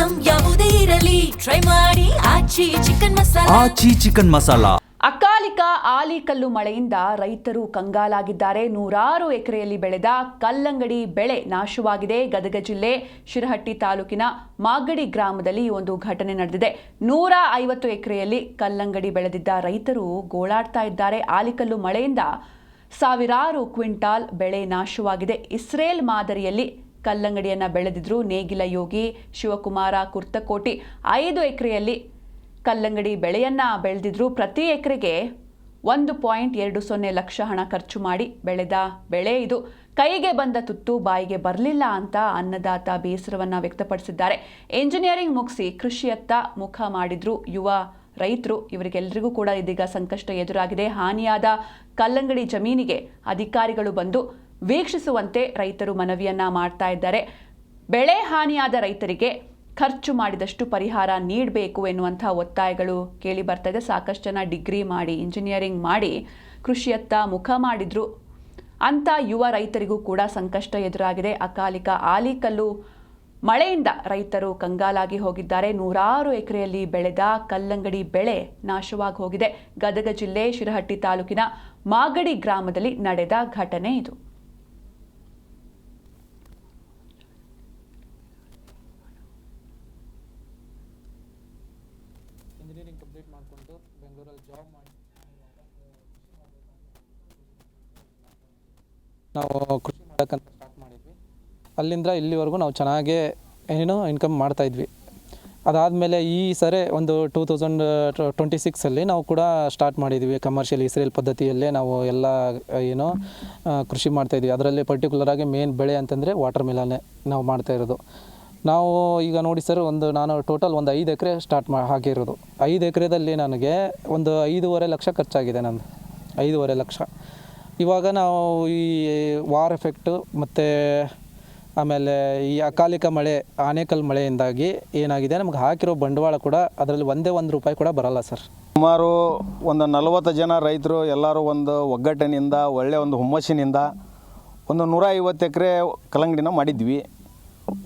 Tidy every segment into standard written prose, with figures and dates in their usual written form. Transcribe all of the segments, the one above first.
Item ಯಾವುದೇ ಇರಲಿ try ಮಾಡಿ ಆಚಿ ಚಿಕನ್ ಮಸಾಲಾ. ಅಕಾಲಿಕ ಆಲಿಕಲ್ಲು ಮಳೆಯಿಂದ ರೈತರು ಕಂಗಾಲಾಗಿದ್ದಾರೆ. 100 ಎಕರೆಯಲ್ಲಿ ಬೆಳೆದ ಕಲ್ಲಂಗಡಿ ಬೆಳೆ ನಾಶವಾಗಿದೆ. ಗದಗ ಜಿಲ್ಲೆ ಶಿರಹಟ್ಟಿ ತಾಲೂಕಿನ ಮಾಗಡಿ ಗ್ರಾಮದಲ್ಲಿ ಈ ಒಂದು ಘಟನೆ ನಡೆದಿದೆ. 150 ಎಕರೆಯಲ್ಲಿ ಕಲ್ಲಂಗಡಿ ಬೆಳೆದಿದ್ದ ರೈತರು ಗೋಳಾಡ್ತಾ ಇದ್ದಾರೆ. ಆಲಿಕಲ್ಲು ಮಳೆಯಿಂದ ಸಾವಿರಾರು ಕ್ವಿಂಟಾಲ್ ಬೆಳೆ ನಾಶವಾಗಿದೆ. ಇಸ್ರೇಲ್ ಮಾದರಿಯಲ್ಲಿ ಕಲ್ಲಂಗಡಿಯನ್ನು ಬೆಳೆದಿದ್ರು ನೇಗಿಲ ಯೋಗಿ ಶಿವಕುಮಾರ ಕುರ್ತಕೋಟಿ 5 ಎಕರೆಯಲ್ಲಿ ಕಲ್ಲಂಗಡಿ ಬೆಳೆಯನ್ನ ಬೆಳೆದಿದ್ರು. ಪ್ರತಿ ಎಕರೆಗೆ 1.20 ಲಕ್ಷ ಹಣ ಖರ್ಚು ಮಾಡಿ ಬೆಳೆದ ಬೆಳೆ ಇದು. ಕೈಗೆ ಬಂದ ತುತ್ತು ಬಾಯಿಗೆ ಬರಲಿಲ್ಲ ಅಂತ ಅನ್ನದಾತ ಬೇಸರವನ್ನ ವ್ಯಕ್ತಪಡಿಸಿದ್ದಾರೆ. ಎಂಜಿನಿಯರಿಂಗ್ ಮುಗಿಸಿ ಕೃಷಿಯತ್ತ ಮುಖ ಮಾಡಿದ್ರು ಯುವ ರೈತರು. ಇವರಿಗೆಲ್ಲರಿಗೂ ಕೂಡ ಇದೀಗ ಸಂಕಷ್ಟ ಎದುರಾಗಿದೆ. ಹಾನಿಯಾದ ಕಲ್ಲಂಗಡಿ ಜಮೀನಿಗೆ ಅಧಿಕಾರಿಗಳು ಬಂದು ವೀಕ್ಷಿಸುವಂತೆ ರೈತರು ಮನವಿಯನ್ನ ಮಾಡ್ತಾ ಇದ್ದಾರೆ. ಬೆಳೆ ಹಾನಿಯಾದ ರೈತರಿಗೆ ಖರ್ಚು ಮಾಡಿದಷ್ಟು ಪರಿಹಾರ ನೀಡಬೇಕು ಎನ್ನುವಂಥ ಒತ್ತಾಯಗಳು ಕೇಳಿ ಬರ್ತಾ ಇದೆ. ಸಾಕಷ್ಟು ಜನ ಡಿಗ್ರಿ ಮಾಡಿ ಇಂಜಿನಿಯರಿಂಗ್ ಮಾಡಿ ಕೃಷಿಯತ್ತ ಮುಖ ಮಾಡಿದ್ರು ಅಂತ ಯುವ ರೈತರಿಗೂ ಕೂಡ ಸಂಕಷ್ಟ ಎದುರಾಗಿದೆ. ಅಕಾಲಿಕ ಆಲಿಕಲ್ಲು ಮಳೆಯಿಂದ ರೈತರು ಕಂಗಾಲಾಗಿ ಹೋಗಿದ್ದಾರೆ. 100 ಎಕರೆಯಲ್ಲಿ ಬೆಳೆದ ಕಲ್ಲಂಗಡಿ ಬೆಳೆ ನಾಶವಾಗಿ ಹೋಗಿದೆ. ಗದಗ ಜಿಲ್ಲೆ ಶಿರಹಟ್ಟಿ ತಾಲೂಕಿನ ಮಾಗಡಿ ಗ್ರಾಮದಲ್ಲಿ ನಡೆದ ಘಟನೆ ಇದು. ಇಂಜಿನಿಯರಿಂಗ್ ಕಂಪ್ಲೀಟ್ ಮಾಡಿಕೊಂಡು ಬೆಂಗಳೂರಲ್ಲಿ ಜಾಬ್ ಮಾಡಿ ನಾವು ಕೃಷಿ ಮಾಡೋಕ್ಕಂತ ಸ್ಟಾರ್ಟ್ ಮಾಡಿದ್ವಿ. ಅಲ್ಲಿಂದ ಇಲ್ಲಿವರೆಗೂ ನಾವು ಚೆನ್ನಾಗೇ ಇನ್ಕಮ್ ಮಾಡ್ತಾಯಿದ್ವಿ. ಅದಾದಮೇಲೆ ಈ ಸರಿ ಒಂದು 2026 ನಾವು ಕೂಡ ಸ್ಟಾರ್ಟ್ ಮಾಡಿದ್ವಿ ಕಮರ್ಷಿಯಲ್ ಇಸ್ರೇಲ್ ಪದ್ಧತಿಯಲ್ಲೇ ನಾವು ಎಲ್ಲ ಕೃಷಿ ಮಾಡ್ತಾಯಿದ್ವಿ. ಅದರಲ್ಲಿ ಪರ್ಟಿಕ್ಯುಲರಾಗಿ ಮೇನ್ ಬೆಳೆ ಅಂತಂದರೆ ವಾಟರ್ ಮೆಲನ್ನೇ ನಾವು ಮಾಡ್ತಾಯಿರೋದು. ನಾವು ಈಗ ನೋಡಿ ಸರ್ ನಾನು ಟೋಟಲ್ ಒಂದು 5 ಎಕರೆ ಹಾಕಿರೋದು. 5 ಎಕರೆದಲ್ಲಿ ನನಗೆ ಒಂದು 5.5 ಲಕ್ಷ ಖರ್ಚಾಗಿದೆ. ನಂದು 5.5 ಲಕ್ಷ. ಇವಾಗ ನಾವು ಈ ವಾರ್ ಎಫೆಕ್ಟು ಮತ್ತು ಆಮೇಲೆ ಈ ಅಕಾಲಿಕ ಮಳೆ ಆನೇಕಲ್ ಮಳೆಯಿಂದಾಗಿ ಏನಾಗಿದೆ, ನಮಗೆ ಹಾಕಿರೋ ಬಂಡವಾಳ ಕೂಡ ಅದರಲ್ಲಿ ಒಂದೇ ₹1 ಕೂಡ ಬರಲ್ಲ ಸರ್. ಸುಮಾರು ಒಂದು 40 ಜನ ರೈತರು ಎಲ್ಲರೂ ಒಂದು ಒಗ್ಗಟ್ಟಿನಿಂದ ಒಳ್ಳೆಯ ಒಂದು ಹುಮ್ಮಸ್ಸಿನಿಂದ ಒಂದು 150 ಎಕರೆ ಕಲ್ಲಂಗಡಿನ ಮಾಡಿದ್ವಿ.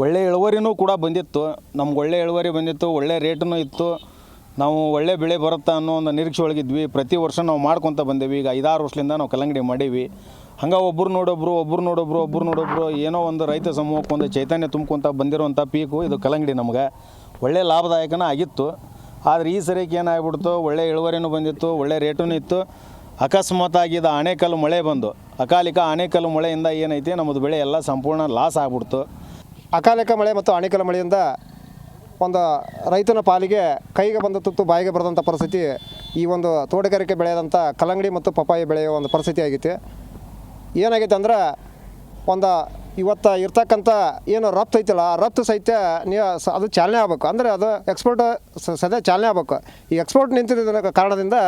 ಒಳ್ಳೆ ಇಳುವರಿನೂ ಕೂಡ ಬಂದಿತ್ತು. ನಮ್ಗೆ ಒಳ್ಳೆ ಇಳುವರಿ ಬಂದಿತ್ತು, ಒಳ್ಳೆ ರೇಟೂ ಇತ್ತು. ನಾವು ಒಳ್ಳೆ ಬೆಳೆ ಬರುತ್ತಾ ಅನ್ನೋ ಒಂದು ನಿರೀಕ್ಷೆ ಒಳಗಿದ್ವಿ. ಪ್ರತಿ ವರ್ಷ ನಾವು ಮಾಡ್ಕೊತ ಬಂದೇವಿ. ಈಗ 5-6 ವರ್ಷದಿಂದ ನಾವು ಕಲ್ಲಂಗಡಿ ಮಾಡೀವಿ. ಹಂಗೆ ಒಬ್ಬರು ನೋಡೊಬ್ರು ಏನೋ ಒಂದು ರೈತ ಸಮೂಹಕ್ಕೆ ಒಂದು ಚೈತನ್ಯ ತುಂಬ್ಕೊತ ಬಂದಿರುವಂಥ ಪೀಕು ಇದು ಕಲ್ಲಂಗಡಿ. ನಮಗೆ ಒಳ್ಳೆ ಲಾಭದಾಯಕನ ಆಗಿತ್ತು. ಆದರೆ ಈ ಸರಿಗೆ ಏನಾಗ್ಬಿಡ್ತು, ಒಳ್ಳೆ ಇಳುವರಿನೂ ಬಂದಿತ್ತು, ಒಳ್ಳೆ ರೇಟೂ ಇತ್ತು. ಅಕಸ್ಮಾತಾಗಿ ಇದು ಆನೇಕಲ್ಲು ಮಳೆ ಬಂದು ಅಕಾಲಿಕ ಆನೇಕಲ್ಲು ಮಳೆಯಿಂದ ಏನೈತಿ ನಮ್ಮದು ಬೆಳೆ ಎಲ್ಲ ಸಂಪೂರ್ಣ ಲಾಸ್ ಆಗ್ಬಿಡ್ತು. ಅಕಾಲಿಕ ಮಳೆ ಮತ್ತು ಆನೇಕಲ್ ಮಳೆಯಿಂದ ಒಂದು ರೈತನ ಪಾಲಿಗೆ ಕೈಗೆ ಬಂದ ತುತ್ತು ಬಾಯಿಗೆ ಬರೆದಂಥ ಪರಿಸ್ಥಿತಿ ಈ ಒಂದು ತೋಟಗಾರಿಕೆ ಬೆಳೆಯಾದಂಥ ಕಲ್ಲಂಗಡಿ ಮತ್ತು ಪಪ್ಪಾಯಿ ಬೆಳೆಯುವ ಒಂದು ಪರಿಸ್ಥಿತಿ ಆಗೈತಿ. ಏನಾಗೈತೆ ಅಂದ್ರೆ ಇವತ್ತು ಇರ್ತಕ್ಕಂಥ ಏನು ರಫ್ತು ಐತಿಲ್ಲ, ಆ ರಫ್ತು ಸಹಿತ ಅದು ಚಾಲನೆ ಆಗಬೇಕು. ಅಂದರೆ ಅದು ಎಕ್ಸ್ಪೋರ್ಟ್ ಸದ್ಯ ಚಾಲನೆ ಆಗಬೇಕು. ಈ ಎಕ್ಸ್ಪೋರ್ಟ್ ನಿಂತಿದ್ದ ಕಾರಣದಿಂದ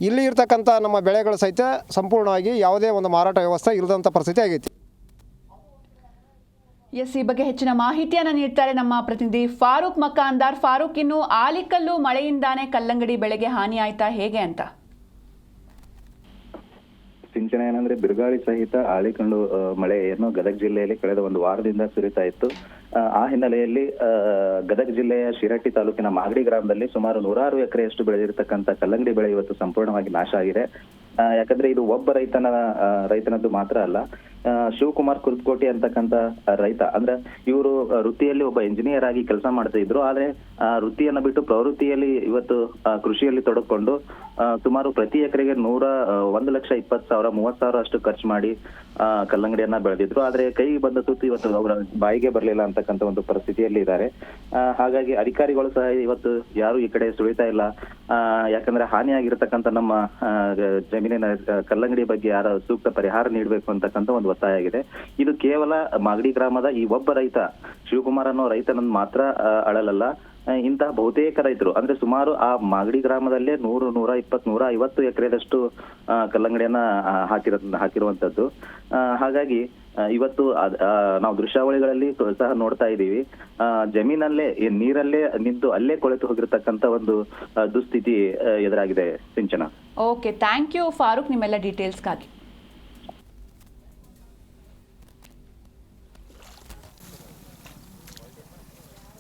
ಇಲ್ಲಿ ಇರ್ತಕ್ಕಂಥ ನಮ್ಮ ಬೆಳೆಗಳು ಸಹಿತ ಸಂಪೂರ್ಣವಾಗಿ ಯಾವುದೇ ಒಂದು ಮಾರಾಟ ವ್ಯವಸ್ಥೆ ಇಲ್ಲದಂಥ ಪರಿಸ್ಥಿತಿ ಆಗೈತಿ. ಈ ಬಗ್ಗೆ ಹೆಚ್ಚಿನ ಮಾಹಿತಿಯನ್ನು ನೀಡ್ತಾರೆ ನಮ್ಮ ಪ್ರತಿನಿಧಿ ಫಾರೂಕ್ ಮಕಾಂದಾರ್. ಫಾರೂಕ್, ಇನ್ನು ಆಲಿಕಲ್ಲು ಮಳೆಯಿಂದಾನೇ ಕಲ್ಲಂಗಡಿ ಬೆಳೆಗೆ ಹಾನಿ ಆಯ್ತಾ, ಹೇಗೆ ಅಂತ? ಸಿಂಚನ ಏನಂದ್ರೆ ಬಿರುಗಾಳಿ ಸಹಿತ ಆಲಿಕಲ್ಲು ಮಳೆ ಏನು ಗದಗ ಜಿಲ್ಲೆಯಲ್ಲಿ ಕಳೆದ ಒಂದು ವಾರದಿಂದ ಸುರಿತಾ ಇತ್ತು. ಆ ಹಿನ್ನೆಲೆಯಲ್ಲಿ ಗದಗ ಜಿಲ್ಲೆಯ ಶಿರಹಟ್ಟಿ ತಾಲೂಕಿನ ಮಾಗಡಿ ಗ್ರಾಮದಲ್ಲಿ ಸುಮಾರು 106 ಎಕರೆಯಷ್ಟು ಬೆಳೆದಿರತಕ್ಕಂತ ಕಲ್ಲಂಗಡಿ ಬೆಳೆ ಇವತ್ತು ಸಂಪೂರ್ಣವಾಗಿ ನಾಶ ಆಗಿದೆ. ಯಾಕಂದ್ರೆ ಇದು ಒಬ್ಬ ರೈತನದ್ದು ಮಾತ್ರ ಅಲ್ಲ. ಶಿವಕುಮಾರ್ ಕುರ್ತಕೋಟಿ ಅಂತಕ್ಕಂತ ರೈತ, ಅಂದ್ರೆ ಇವರು ವೃತ್ತಿಯಲ್ಲಿ ಒಬ್ಬ ಇಂಜಿನಿಯರ್ ಆಗಿ ಕೆಲಸ ಮಾಡ್ತಾ ಇದ್ರು. ಆದ್ರೆ ವೃತ್ತಿಯನ್ನ ಬಿಟ್ಟು ಪ್ರವೃತ್ತಿಯಲ್ಲಿ ಇವತ್ತು ಕೃಷಿಯಲ್ಲಿ ತೊಡಕೊಂಡು ಸುಮಾರು ಪ್ರತಿ ಎಕರೆಗೆ 1,20,000 30,000 ಅಷ್ಟು ಖರ್ಚು ಮಾಡಿ ಕಲ್ಲಂಗಡಿಯನ್ನ ಬೆಳೆದಿದ್ರು. ಆದ್ರೆ ಕೈಗೆ ಬಂದ ತುತ್ತು ಇವತ್ತು ಅವರ ಬಾಯಿಗೆ ಬರಲಿಲ್ಲ ಅಂತಕ್ಕಂಥ ಒಂದು ಪರಿಸ್ಥಿತಿಯಲ್ಲಿ ಇದ್ದಾರೆ. ಹಾಗಾಗಿ ಅಧಿಕಾರಿಗಳು ಸಹ ಇವತ್ತು ಯಾರು ಈ ಕಡೆ ಸುಳಿತಾ ಇಲ್ಲ. ಯಾಕಂದ್ರೆ ಹಾನಿಯಾಗಿರ್ತಕ್ಕಂಥ ನಮ್ಮ ಜಮೀನಿನ ಕಲ್ಲಂಗಡಿ ಬಗ್ಗೆ ಯಾರ ಸೂಕ್ತ ಪರಿಹಾರ ನೀಡಬೇಕು ಅಂತಕ್ಕಂಥ ಒಂದು ಒತ್ತಾಯ ಆಗಿದೆ. ಇದು ಕೇವಲ ಮಾಗಡಿ ಗ್ರಾಮದ ಈ ಒಬ್ಬ ರೈತ ಶಿವಕುಮಾರ್ ಅನ್ನೋ ರೈತನನ್ನು ಮಾತ್ರ ಅಳಲಲ್ಲ. ಇಂತಹ ಬಹುತೇಕ ರೈತರು, ಅಂದ್ರೆ ಸುಮಾರು ಆ ಮಾಗಡಿ ಗ್ರಾಮದಲ್ಲೇ 100, 120, 150 ಎಕರೆದಷ್ಟು ಕಲ್ಲಂಗಡಿಯನ್ನ ಹಾಕಿರುವಂತದ್ದು. ಹಾಗಾಗಿ ಇವತ್ತು ನಾವು ದೃಶ್ಯಾವಳಿಗಳಲ್ಲಿ ಸಹ ನೋಡ್ತಾ ಇದ್ದೀವಿ, ಜಮೀನಲ್ಲೇ ನೀರಲ್ಲೇ ನಿಂತು ಅಲ್ಲೇ ಕೊಳೆತು ಹೋಗಿರ್ತಕ್ಕಂಥ ಒಂದು ದುಸ್ಥಿತಿ ಎದುರಾಗಿದೆ. ಸಿಂಚನ. ಓಕೆ, ಥ್ಯಾಂಕ್ ಯು ಫಾರೂಕ್ ನಿಮ್ಮೆಲ್ಲ ಡೀಟೇಲ್ಸ್ಗಾಗಿ.